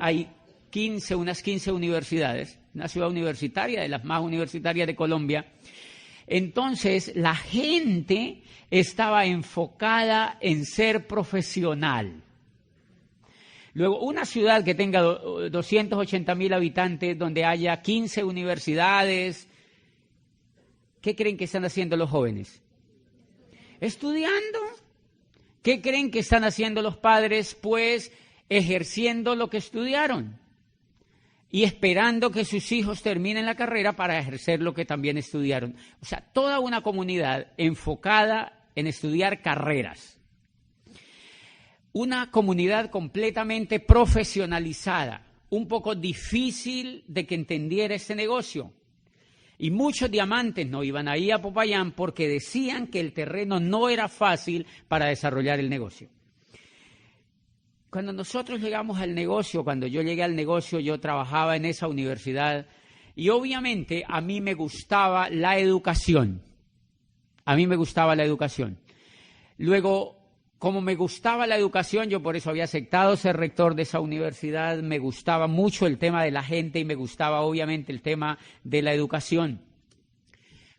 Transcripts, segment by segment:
hay unas 15 universidades, una ciudad universitaria, de las más universitarias de Colombia. Entonces, la gente estaba enfocada en ser profesional. Luego, una ciudad que tenga 280.000 habitantes, donde haya 15 universidades, ¿qué creen que están haciendo los jóvenes? Estudiando. ¿Qué creen que están haciendo los padres? Pues ejerciendo lo que estudiaron y esperando que sus hijos terminen la carrera para ejercer lo que también estudiaron. O sea, toda una comunidad enfocada en estudiar carreras. Una comunidad completamente profesionalizada, un poco difícil de que entendiera este negocio. Y muchos diamantes no iban ahí a Popayán porque decían que el terreno no era fácil para desarrollar el negocio. Cuando nosotros llegamos al negocio, cuando yo llegué al negocio, yo trabajaba en esa universidad y obviamente a mí me gustaba la educación. A mí me gustaba la educación. Luego, como me gustaba la educación, yo por eso había aceptado ser rector de esa universidad, me gustaba mucho el tema de la gente y me gustaba obviamente el tema de la educación.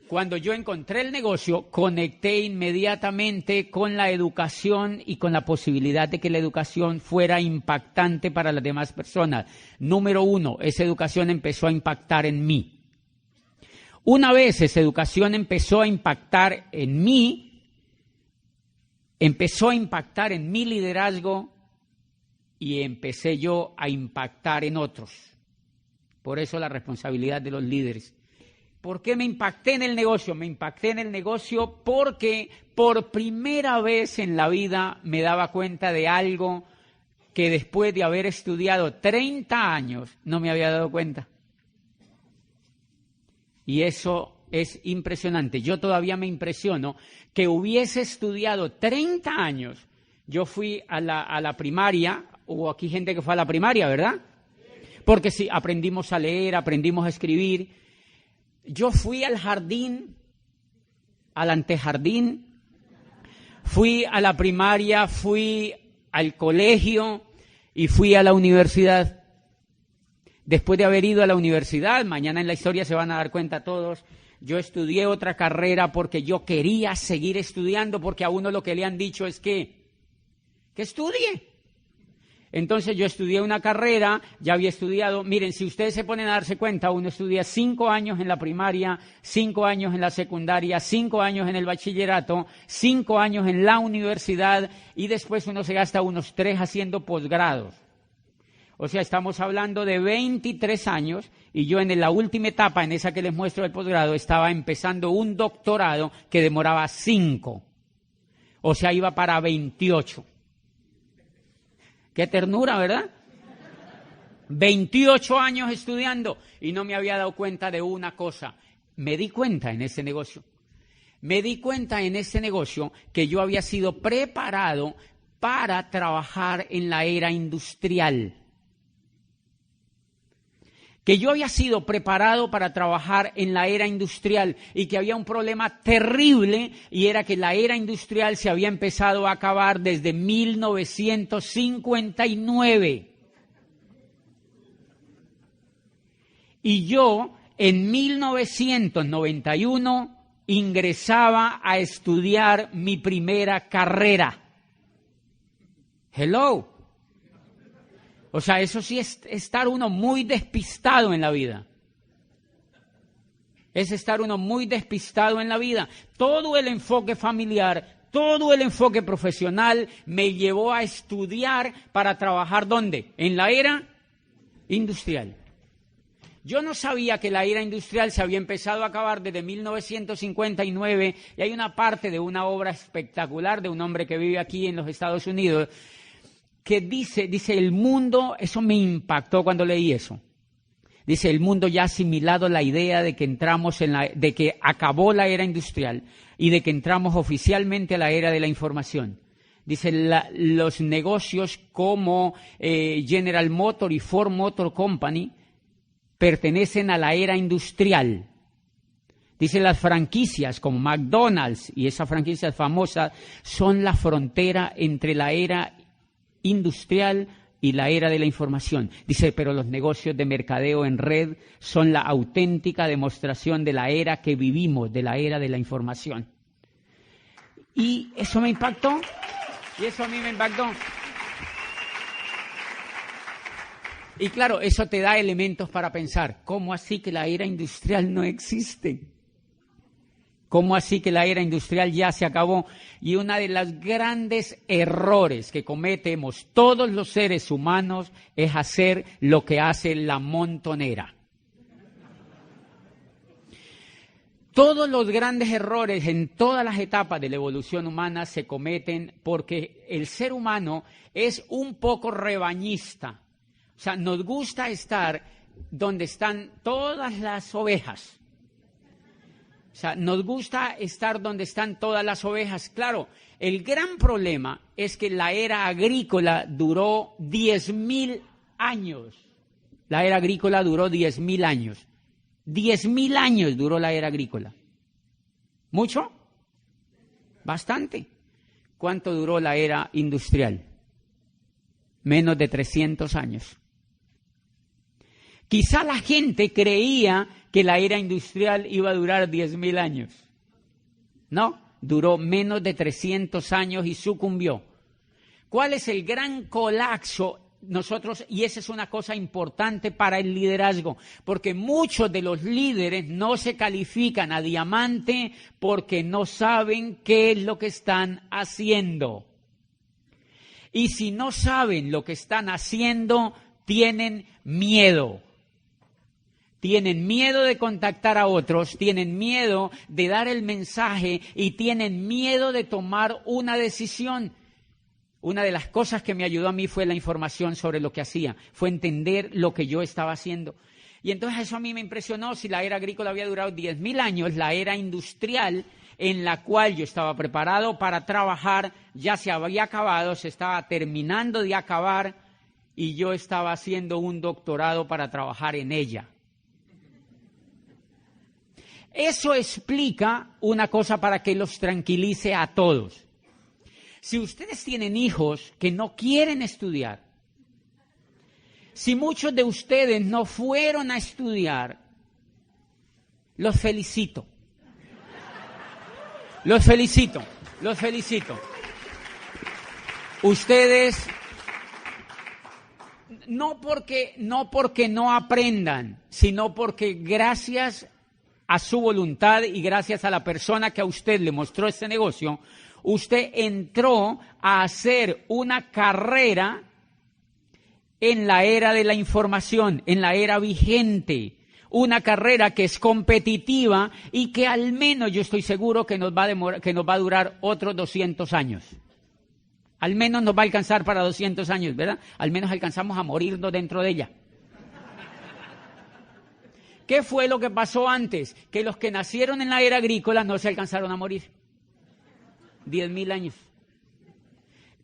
Cuando yo encontré el negocio, conecté inmediatamente con la educación y con la posibilidad de que la educación fuera impactante para las demás personas. Número uno, esa educación empezó a impactar en mí. Una vez esa educación empezó a impactar en mí, empezó a impactar en mi liderazgo y empecé yo a impactar en otros. Por eso la responsabilidad de los líderes. ¿Por qué me impacté en el negocio? Me impacté en el negocio porque por primera vez en la vida me daba cuenta de algo que después de haber estudiado 30 años no me había dado cuenta. Y eso es impresionante. Yo todavía me impresiono que hubiese estudiado 30 años. Yo fui a la primaria, hubo aquí gente que fue a la primaria, ¿verdad? Porque sí, aprendimos a leer, aprendimos a escribir. Yo fui al jardín, al antejardín, fui a la primaria, fui al colegio y fui a la universidad. Después de haber ido a la universidad, mañana en la historia se van a dar cuenta todos, yo estudié otra carrera porque yo quería seguir estudiando, porque a uno lo que le han dicho es que estudie. Entonces yo estudié una carrera, ya había estudiado, miren, si ustedes se ponen a darse cuenta, uno estudia 5 años en la primaria, 5 años en la secundaria, 5 años en el bachillerato, 5 años en la universidad y después uno se gasta unos 3 haciendo posgrados. O sea, estamos hablando de 23 años y yo en la última etapa, en esa que les muestro el posgrado, estaba empezando un doctorado que demoraba 5. O sea, iba para 28. Qué ternura, ¿verdad? 28 años estudiando y no me había dado cuenta de una cosa. Me di cuenta en ese negocio. Me di cuenta en ese negocio que yo había sido preparado para trabajar en la era industrial. Que yo había sido preparado para trabajar en la era industrial y que había un problema terrible y era que la era industrial se había empezado a acabar desde 1959. Y yo en 1991 ingresaba a estudiar mi primera carrera. Hello. O sea, eso sí es estar uno muy despistado en la vida. Es estar uno muy despistado en la vida. Todo el enfoque familiar, todo el enfoque profesional me llevó a estudiar para trabajar ¿dónde? En la era industrial. Yo no sabía que la era industrial se había empezado a acabar desde 1959 y hay una parte de una obra espectacular de un hombre que vive aquí en los Estados Unidos que dice el mundo, eso me impactó cuando leí eso. Dice, el mundo ya ha asimilado la idea de que de que acabó la era industrial y de que entramos oficialmente a la era de la información. Dice, los negocios como General Motors y Ford Motor Company pertenecen a la era industrial. Dice, las franquicias como McDonald's y esas franquicias famosas son la frontera entre la era industrial y la era de la información. Dice, pero los negocios de mercadeo en red son la auténtica demostración de la era que vivimos, de la era de la información. Y eso me impactó, y eso a mí me impactó. Y claro, eso te da elementos para pensar, ¿cómo así que la era industrial no existe? ¿Cómo así que la era industrial ya se acabó? Y uno de los grandes errores que cometemos todos los seres humanos es hacer lo que hace la montonera. Todos los grandes errores en todas las etapas de la evolución humana se cometen porque el ser humano es un poco rebañista. O sea, nos gusta estar donde están todas las ovejas. O sea, nos gusta estar donde están todas las ovejas. Claro, el gran problema es que la era agrícola duró 10.000 años. La era agrícola duró 10.000 años. 10.000 años duró la era agrícola. ¿Mucho? Bastante. ¿Cuánto duró la era industrial? Menos de 300 años. Quizá la gente creía que la era industrial iba a durar 10.000 años. No, duró menos de 300 años y sucumbió. ¿Cuál es el gran colapso? Nosotros, y esa es una cosa importante para el liderazgo, porque muchos de los líderes no se califican a diamante porque no saben qué es lo que están haciendo. Y si no saben lo que están haciendo, tienen miedo. Tienen miedo de contactar a otros, tienen miedo de dar el mensaje y tienen miedo de tomar una decisión. Una de las cosas que me ayudó a mí fue la información sobre lo que hacía, fue entender lo que yo estaba haciendo. Y entonces eso a mí me impresionó. Si la era agrícola había durado 10.000 años, la era industrial en la cual yo estaba preparado para trabajar ya se había acabado, se estaba terminando de acabar y yo estaba haciendo un doctorado para trabajar en ella. Eso explica una cosa para que los tranquilice a todos. Si ustedes tienen hijos que no quieren estudiar, si muchos de ustedes no fueron a estudiar, los felicito. Los felicito, los felicito. Ustedes, no porque no aprendan, sino porque gracias a su voluntad y gracias a la persona que a usted le mostró este negocio, usted entró a hacer una carrera en la era de la información, en la era vigente, una carrera que es competitiva y que al menos yo estoy seguro que nos va a durar otros 200 años. Al menos nos va a alcanzar para 200 años, ¿verdad? Al menos alcanzamos a morirnos dentro de ella. ¿Qué fue lo que pasó antes? Que los que nacieron en la era agrícola no se alcanzaron a morir. 10.000 años.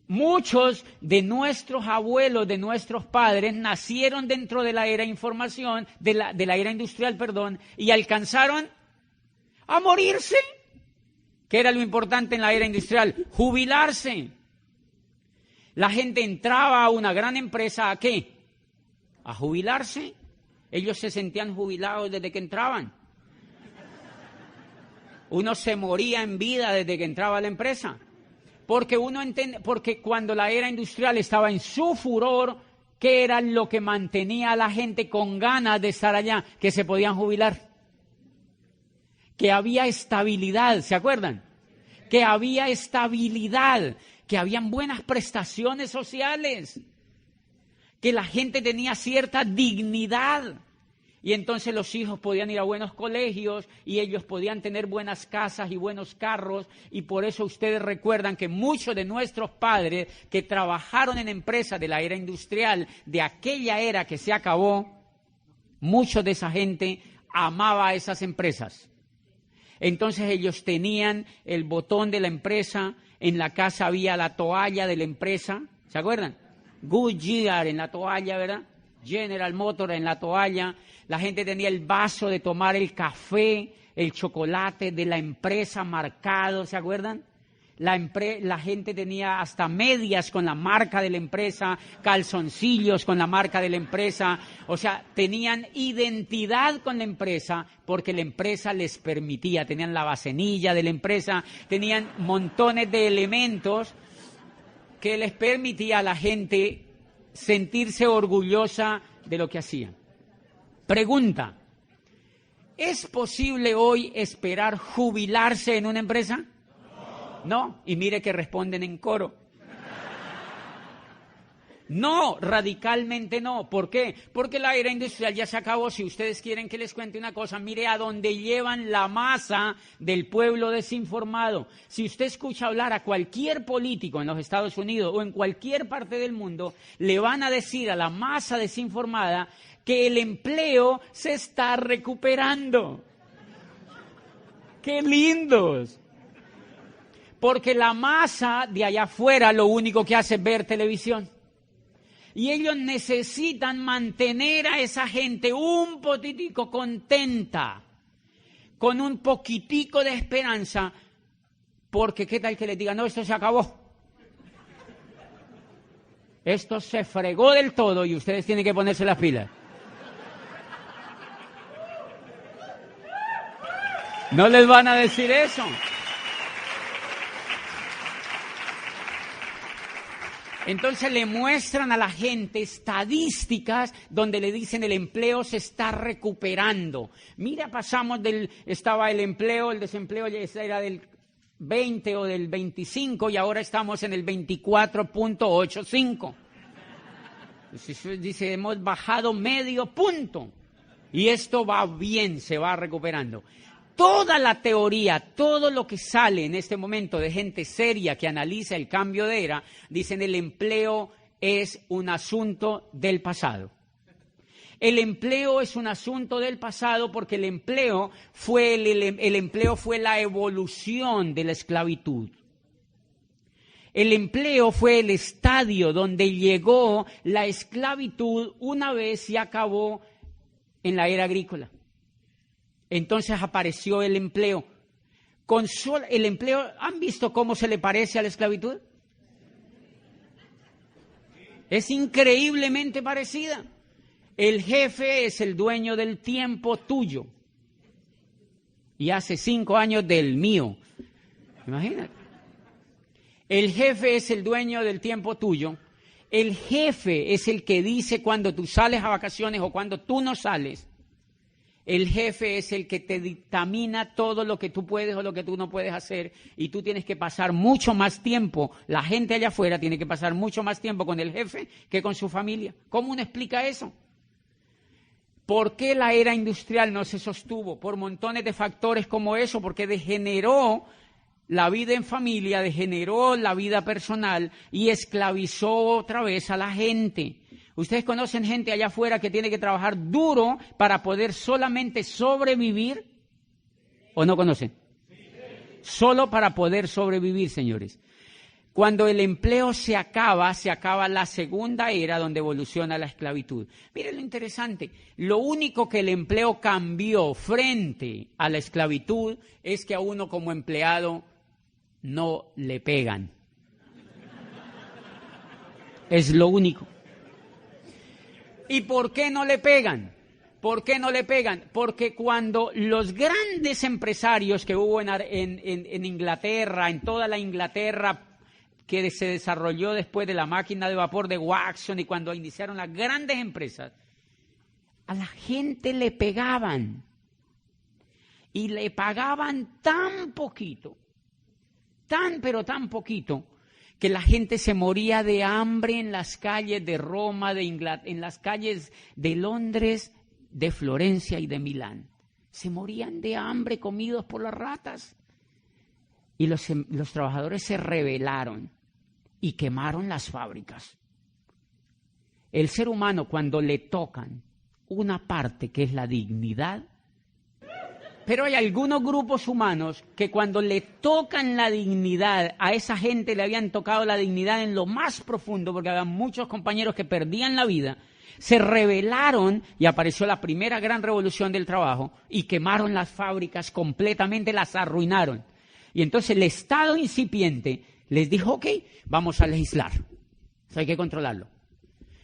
Muchos de nuestros abuelos, de nuestros padres, nacieron dentro de la era información, de la era industrial, perdón, y alcanzaron a morirse. ¿Qué era lo importante en la era industrial? Jubilarse. La gente entraba a una gran empresa, ¿a qué? A jubilarse. Ellos se sentían jubilados desde que entraban. Uno se moría en vida desde que entraba a la empresa. Porque porque cuando la era industrial estaba en su furor, ¿qué era lo que mantenía a la gente con ganas de estar allá? Que se podían jubilar. Que había estabilidad, ¿se acuerdan? Que había estabilidad, que habían buenas prestaciones sociales, que la gente tenía cierta dignidad. Y entonces los hijos podían ir a buenos colegios y ellos podían tener buenas casas y buenos carros. Y por eso ustedes recuerdan que muchos de nuestros padres que trabajaron en empresas de la era industrial, de aquella era que se acabó, muchos de esa gente amaba a esas empresas. Entonces ellos tenían el botón de la empresa, en la casa había la toalla de la empresa, ¿se acuerdan? Goodyear en la toalla, ¿verdad? General Motors en la toalla. La gente tenía el vaso de tomar el café, el chocolate de la empresa marcado, ¿se acuerdan? La gente tenía hasta medias con la marca de la empresa, calzoncillos con la marca de la empresa. O sea, tenían identidad con la empresa porque la empresa les permitía. Tenían la bacenilla de la empresa, tenían montones de elementos que les permitía a la gente sentirse orgullosa de lo que hacían. Pregunta: ¿es posible hoy esperar jubilarse en una empresa? No, y mire que responden en coro. No, radicalmente no. ¿Por qué? Porque la era industrial ya se acabó. Si ustedes quieren que les cuente una cosa, mire a dónde llevan la masa del pueblo desinformado. Si usted escucha hablar a cualquier político en los Estados Unidos o en cualquier parte del mundo, le van a decir a la masa desinformada que el empleo se está recuperando. ¡Qué lindos! Porque la masa de allá afuera lo único que hace es ver televisión. Y ellos necesitan mantener a esa gente un poquitico contenta, con un poquitico de esperanza, porque qué tal que les digan: no, esto se acabó. Esto se fregó del todo y ustedes tienen que ponerse las pilas. No les van a decir eso. Entonces le muestran a la gente estadísticas donde le dicen el empleo se está recuperando. Mira, estaba el empleo, el desempleo era del 20 o del 25 y ahora estamos en el 24.85. Dice, hemos bajado medio punto y esto va bien, se va recuperando. Toda la teoría, todo lo que sale en este momento de gente seria que analiza el cambio de era, dicen el empleo es un asunto del pasado. El empleo es un asunto del pasado porque el empleo fue la evolución de la esclavitud. El empleo fue el estadio donde llegó la esclavitud una vez y acabó en la era agrícola. Entonces apareció el empleo. El empleo, ¿han visto cómo se le parece a la esclavitud? Es increíblemente parecida. El jefe es el dueño del tiempo tuyo. Y hace 5 años del mío. Imagínate. El jefe es el dueño del tiempo tuyo. El jefe es el que dice cuando tú sales a vacaciones o cuando tú no sales. El jefe es el que te dictamina todo lo que tú puedes o lo que tú no puedes hacer y tú tienes que pasar mucho más tiempo, la gente allá afuera tiene que pasar mucho más tiempo con el jefe que con su familia. ¿Cómo uno explica eso? ¿Por qué la era industrial no se sostuvo? Por montones de factores como eso, porque degeneró la vida en familia, degeneró la vida personal y esclavizó otra vez a la gente. ¿Ustedes conocen gente allá afuera que tiene que trabajar duro para poder solamente sobrevivir? ¿O no conocen? Solo para poder sobrevivir, señores. Cuando el empleo se acaba la segunda era donde evoluciona la esclavitud. Miren lo interesante, lo único que el empleo cambió frente a la esclavitud es que a uno como empleado no le pegan. Es lo único. ¿Y por qué no le pegan? ¿Por qué no le pegan? Porque cuando los grandes empresarios que hubo en Inglaterra, en toda la Inglaterra que se desarrolló después de la máquina de vapor de Watson y cuando iniciaron las grandes empresas, a la gente le pegaban y le pagaban tan poquito, pero tan poquito, que la gente se moría de hambre en las calles de Roma, en las calles de Londres, de Florencia y de Milán. Se morían de hambre comidos por las ratas. Y los trabajadores se rebelaron y quemaron las fábricas. El ser humano, cuando le tocan una parte que es la dignidad, pero hay algunos grupos humanos que cuando le tocan la dignidad, a esa gente le habían tocado la dignidad en lo más profundo, porque había muchos compañeros que perdían la vida, se rebelaron y apareció la primera gran revolución del trabajo y quemaron las fábricas completamente, las arruinaron. Y entonces el Estado incipiente les dijo, ok, vamos a legislar. Eso hay que controlarlo.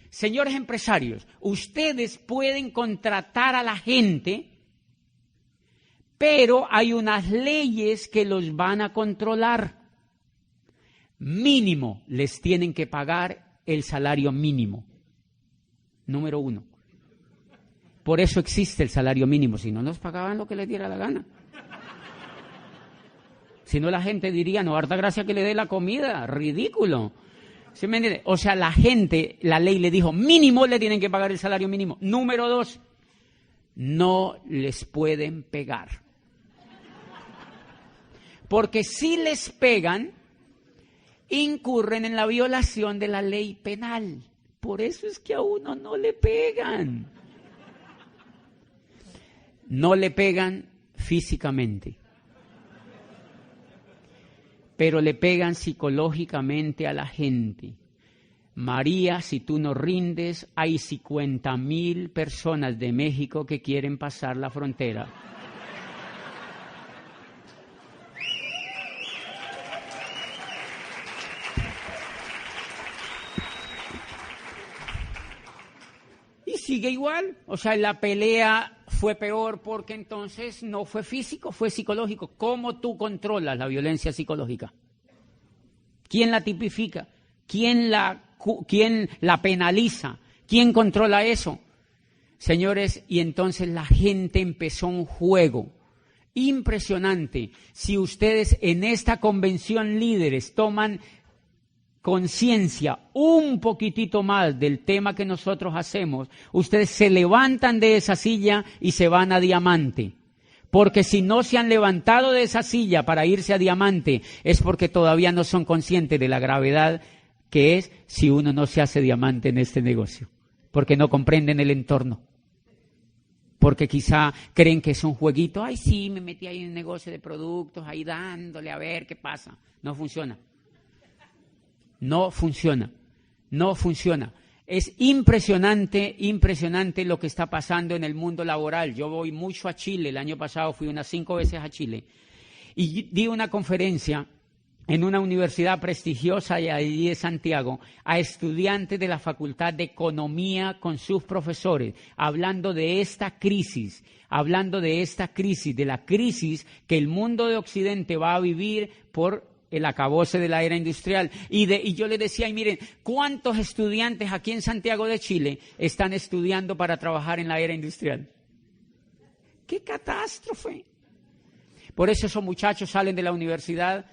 Señores empresarios, ustedes pueden contratar a la gente, pero hay unas leyes que los van a controlar. Mínimo les tienen que pagar el salario mínimo. Número 1. Por eso existe el salario mínimo. Si no nos pagaban lo que les diera la gana. Si no, la gente diría, no, harta gracia que le dé la comida. Ridículo. ¿Sí me entiende? O sea, la gente, la ley le dijo, mínimo le tienen que pagar el salario mínimo. Número 2, no les pueden pegar. Porque si les pegan, incurren en la violación de la ley penal. Por eso es que a uno no le pegan. No le pegan físicamente, pero le pegan psicológicamente a la gente. María, si tú no rindes, hay 50,000 personas de México que quieren pasar la frontera. Y sigue igual, o sea, la pelea fue peor porque entonces no fue físico, fue psicológico. ¿Cómo tú controlas la violencia psicológica? ¿Quién la tipifica? ¿Quién la penaliza? ¿Quién controla eso? Señores, y entonces la gente empezó un juego impresionante. Si ustedes en esta convención líderes toman conciencia un poquitito más del tema que nosotros hacemos, ustedes se levantan de esa silla y se van a diamante. Porque si no se han levantado de esa silla para irse a diamante, es porque todavía no son conscientes de la gravedad que es si uno no se hace diamante en este negocio. Porque no comprenden el entorno. Porque quizá creen que es un jueguito. Ay, sí, me metí ahí en un negocio de productos, ahí dándole a ver qué pasa. No funciona. No funciona, no funciona. Es impresionante lo que está pasando en el mundo laboral. Yo voy mucho a Chile, el año pasado fui unas 5 veces a Chile y di una conferencia en una universidad prestigiosa allí de Santiago a estudiantes de la Facultad de Economía con sus profesores, hablando de esta crisis, de la crisis que el mundo de Occidente va a vivir por el acabose de la era industrial. Y yo les decía, y miren, ¿cuántos estudiantes aquí en Santiago de Chile están estudiando para trabajar en la era industrial? ¡Qué catástrofe! Por eso esos muchachos salen de la universidad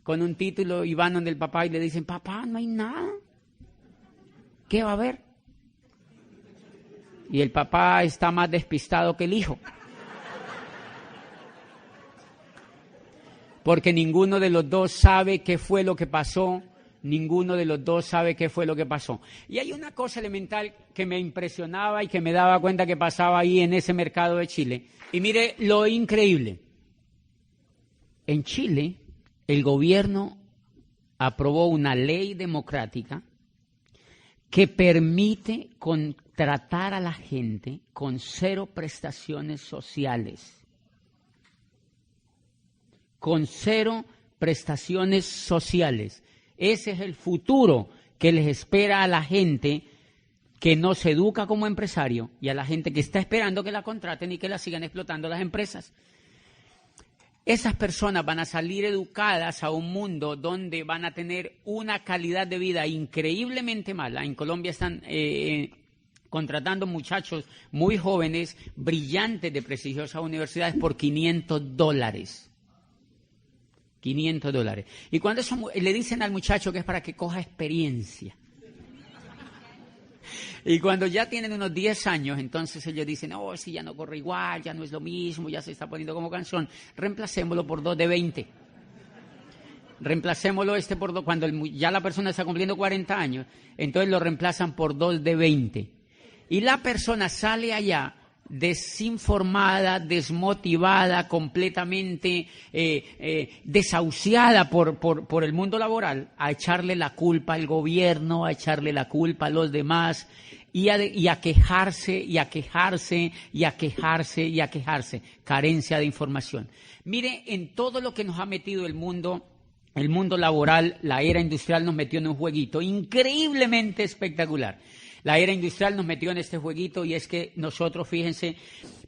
con un título y van donde el papá y le dicen, papá, no hay nada. ¿Qué va a haber? Y el papá está más despistado que el hijo. Porque ninguno de los dos sabe qué fue lo que pasó, Y hay una cosa elemental que me impresionaba y que me daba cuenta que pasaba ahí en ese mercado de Chile. Y mire lo increíble. En Chile, el gobierno aprobó una ley democrática que permite contratar a la gente con 0 prestaciones sociales. Con 0 prestaciones sociales. Ese es el futuro que les espera a la gente que no se educa como empresario y a la gente que está esperando que la contraten y que la sigan explotando las empresas. Esas personas van a salir educadas a un mundo donde van a tener una calidad de vida increíblemente mala. En Colombia están contratando muchachos muy jóvenes, brillantes de prestigiosas universidades por $500. $500. Y cuando eso, le dicen al muchacho que es para que coja experiencia. Y cuando ya tienen unos 10 años, entonces ellos dicen, oh, si ya no corre igual, ya no es lo mismo, ya se está poniendo como canción, reemplacémoslo por 2 de 20. Reemplacémoslo por 2, cuando ya la persona está cumpliendo 40 años, entonces lo reemplazan por 2 de 20. Y la persona sale allá desinformada, desmotivada, completamente desahuciada por el mundo laboral, a echarle la culpa al gobierno, a echarle la culpa a los demás. y a quejarse, y a quejarse, y a quejarse, y a quejarse. Carencia de información. Mire, en todo lo que nos ha metido el mundo laboral, la era industrial nos metió en un jueguito increíblemente espectacular. La era industrial nos metió en este jueguito y es que nosotros, fíjense,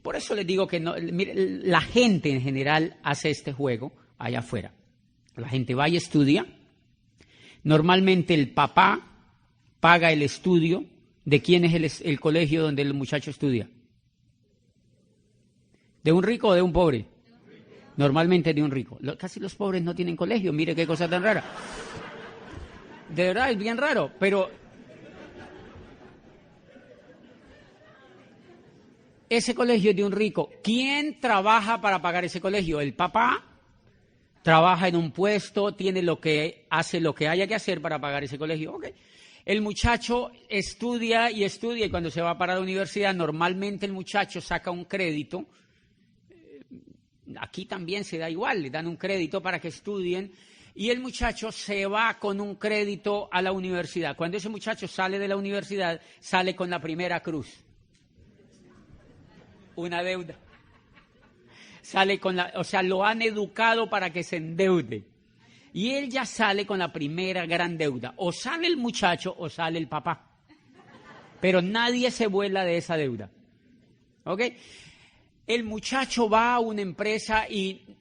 por eso les digo que no, mire, la gente en general hace este juego allá afuera. La gente va y estudia. Normalmente el papá paga el estudio. ¿De quién es el colegio donde el muchacho estudia? ¿De un rico o de un pobre? Normalmente de un rico. Casi los pobres no tienen colegio, mire qué cosa tan rara. De verdad, es bien raro, pero ese colegio es de un rico. ¿Quién trabaja para pagar ese colegio? El papá trabaja en un puesto, hace lo que haya que hacer para pagar ese colegio. Okay. El muchacho estudia y cuando se va para la universidad, normalmente el muchacho saca un crédito. Aquí también se da igual, le dan un crédito para que estudien y el muchacho se va con un crédito a la universidad. Cuando ese muchacho sale de la universidad, sale con la primera cruz. Una deuda. Lo han educado para que se endeude. Y él ya sale con la primera gran deuda. O sale el muchacho o sale el papá. Pero nadie se vuela de esa deuda. ¿Ok? El muchacho va a una empresa y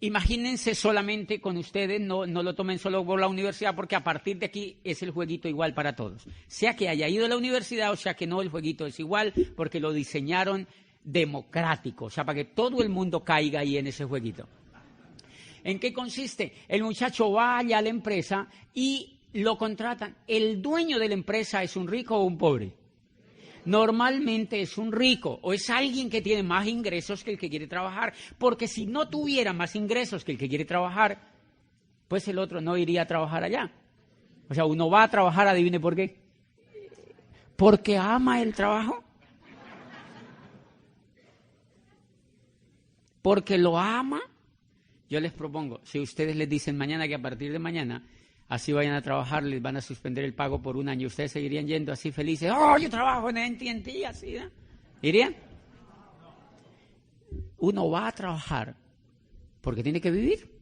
imagínense solamente con ustedes, no lo tomen solo por la universidad, porque a partir de aquí es el jueguito igual para todos. Sea que haya ido a la universidad o sea que no, el jueguito es igual porque lo diseñaron democrático, o sea, para que todo el mundo caiga ahí en ese jueguito. ¿En qué consiste? El muchacho va allá a la empresa y lo contratan. ¿El dueño de la empresa es un rico o un pobre? Normalmente es un rico o es alguien que tiene más ingresos que el que quiere trabajar, porque si no tuviera más ingresos que el que quiere trabajar, pues el otro no iría a trabajar allá. O sea, uno va a trabajar, adivine por qué. Porque ama el trabajo. Porque lo ama. Yo les propongo, si ustedes les dicen mañana que a partir de mañana, así vayan a trabajar, les van a suspender el pago por un año, ustedes seguirían yendo así felices. ¡Oh, yo trabajo en AT&T! Así, ¿no? ¿Irían? Uno va a trabajar porque tiene que vivir.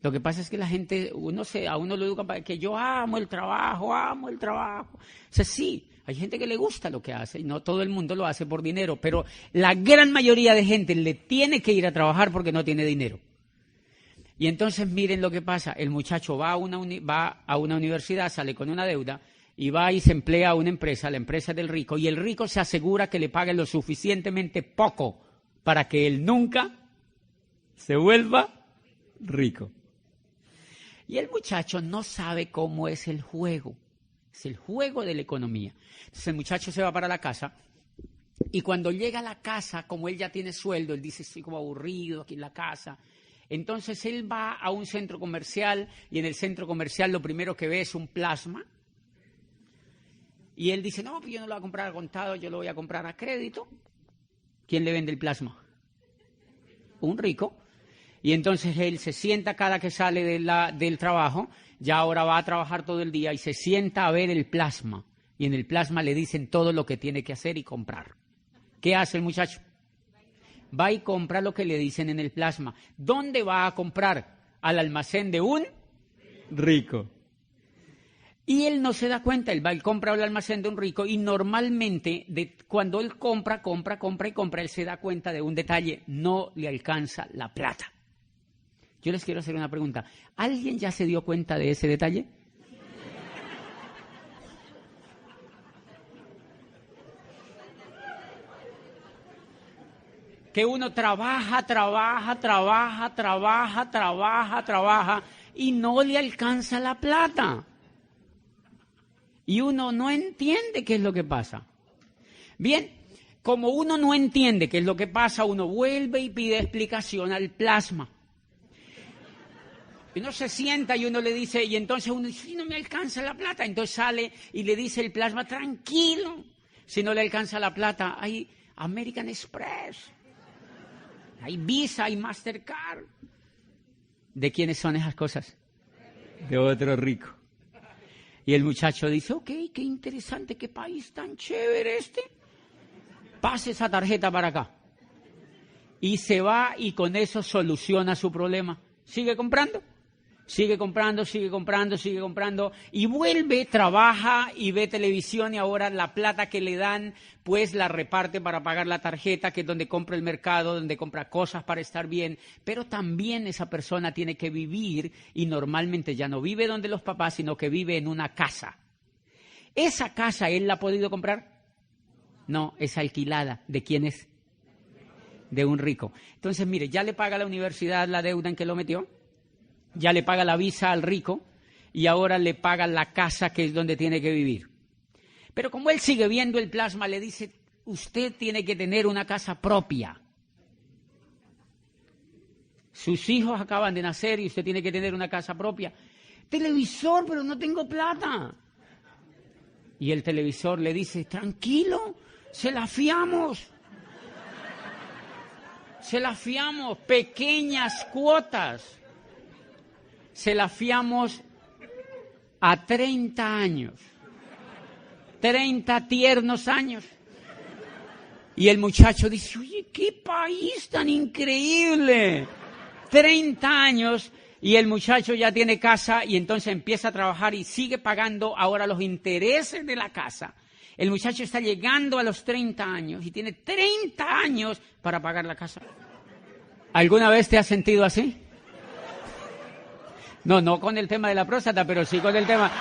Lo que pasa es que la gente, a uno lo educa para que yo amo el trabajo. O sea, sí, hay gente que le gusta lo que hace y no todo el mundo lo hace por dinero, pero la gran mayoría de gente le tiene que ir a trabajar porque no tiene dinero. Y entonces miren lo que pasa, el muchacho va a una universidad, sale con una deuda y va y se emplea a una empresa, la empresa del rico, y el rico se asegura que le pague lo suficientemente poco para que él nunca se vuelva rico. Y el muchacho no sabe cómo es el juego de la economía. Entonces el muchacho se va para la casa y cuando llega a la casa, como él ya tiene sueldo, él dice, estoy como aburrido aquí en la casa. Entonces él va a un centro comercial y en el centro comercial lo primero que ve es un plasma. Y él dice, no, pues yo no lo voy a comprar a contado, yo lo voy a comprar a crédito. ¿Quién le vende el plasma? Un rico. Y entonces él se sienta cada que sale del trabajo, ya ahora va a trabajar todo el día y se sienta a ver el plasma. Y en el plasma le dicen todo lo que tiene que hacer y comprar. ¿Qué hace el muchacho? Va y compra lo que le dicen en el plasma. ¿Dónde va a comprar? Al almacén de un rico. Y él no se da cuenta, él va y compra al almacén de un rico y normalmente cuando él compra, él se da cuenta de un detalle, no le alcanza la plata. Yo les quiero hacer una pregunta. ¿Alguien ya se dio cuenta de ese detalle? Que uno trabaja y no le alcanza la plata. Y uno no entiende qué es lo que pasa. Bien, como uno no entiende qué es lo que pasa, uno vuelve y pide explicación al plasma. Y uno se sienta y uno le dice, y entonces uno dice, si no me alcanza la plata, entonces sale y le dice el plasma, tranquilo, si no le alcanza la plata, hay American Express. Hay Visa, hay Mastercard. ¿De quiénes son esas cosas? De otro rico. Y el muchacho dice, ok, qué interesante, qué país tan chévere este. Pase esa tarjeta para acá. Y se va y con eso soluciona su problema. Sigue comprando. Sigue comprando, sigue comprando, sigue comprando y vuelve, trabaja y ve televisión y ahora la plata que le dan pues la reparte para pagar la tarjeta, que es donde compra el mercado, donde compra cosas para estar bien, pero también esa persona tiene que vivir y normalmente ya no vive donde los papás, sino que vive en una casa. ¿Esa casa él la ha podido comprar? No, es alquilada. ¿De quién es? De un rico. Entonces, mire, ya le paga la universidad la deuda en que lo metió. Ya le paga la visa al rico y ahora le paga la casa que es donde tiene que vivir. Pero como él sigue viendo el plasma, le dice, usted tiene que tener una casa propia. Sus hijos acaban de nacer y usted tiene que tener una casa propia. Televisor, pero no tengo plata. Y el televisor le dice, tranquilo, se la fiamos. Se la fiamos, pequeñas cuotas. Se la fiamos a 30 años, 30 tiernos años. Y el muchacho dice, oye, qué país tan increíble, 30 años, y el muchacho ya tiene casa y entonces empieza a trabajar y sigue pagando ahora los intereses de la casa. El muchacho está llegando a los 30 años y tiene 30 años para pagar la casa. ¿Alguna vez te has sentido así? No con el tema de la próstata, pero sí con el tema...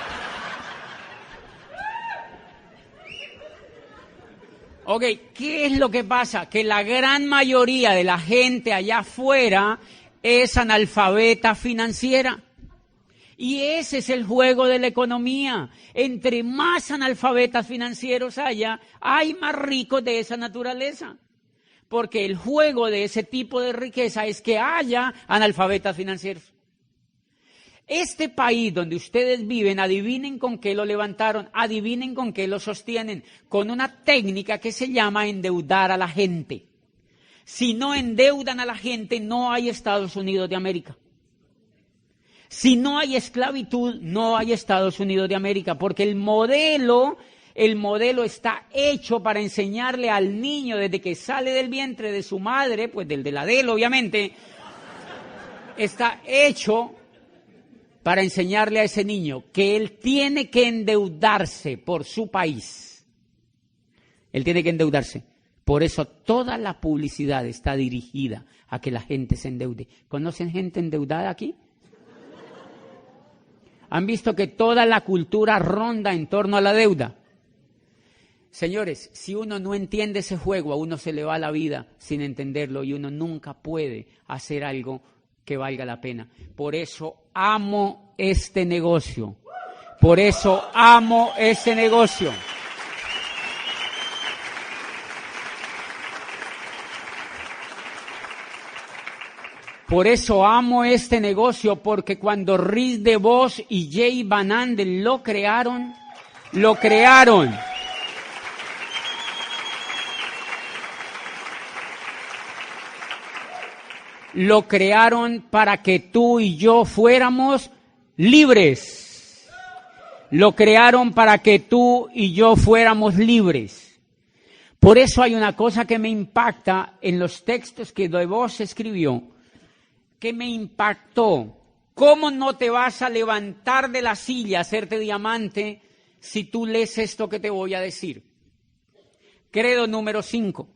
Ok, ¿qué es lo que pasa? Que la gran mayoría de la gente allá afuera es analfabeta financiera. Y ese es el juego de la economía. Entre más analfabetas financieros haya, hay más ricos de esa naturaleza. Porque el juego de ese tipo de riqueza es que haya analfabetas financieros. Este país donde ustedes viven, adivinen con qué lo levantaron, adivinen con qué lo sostienen, con una técnica que se llama endeudar a la gente. Si no endeudan a la gente, no hay Estados Unidos de América. Si no hay esclavitud, no hay Estados Unidos de América, porque el modelo está hecho para enseñarle al niño desde que sale del vientre de su madre, pues del de la de él, obviamente, está hecho para enseñarle a ese niño que él tiene que endeudarse por su país. Él tiene que endeudarse. Por eso toda la publicidad está dirigida a que la gente se endeude. ¿Conocen gente endeudada aquí? ¿Han visto que toda la cultura ronda en torno a la deuda? Señores, si uno no entiende ese juego, a uno se le va la vida sin entenderlo y uno nunca puede hacer algo que valga la pena. Por eso amo este negocio. Por eso amo ese negocio. Por eso amo este negocio, porque cuando Riz DeVos y Jay Van Andel lo crearon. Lo crearon para que tú y yo fuéramos libres. Lo crearon para que tú y yo fuéramos libres. Por eso hay una cosa que me impacta en los textos que DeVos escribió, que me impactó. ¿Cómo no te vas a levantar de la silla, hacerte diamante, si tú lees esto que te voy a decir? Credo número 5.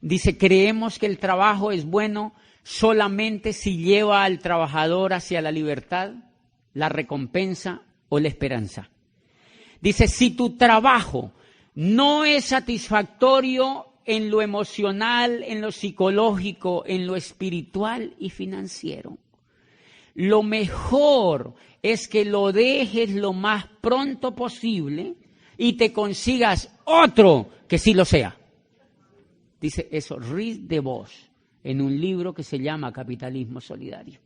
Dice, creemos que el trabajo es bueno solamente si lleva al trabajador hacia la libertad, la recompensa o la esperanza. Dice, si tu trabajo no es satisfactorio en lo emocional, en lo psicológico, en lo espiritual y financiero, lo mejor es que lo dejes lo más pronto posible y te consigas otro que sí lo sea. Dice eso Riz DeVos en un libro que se llama Capitalismo Solidario.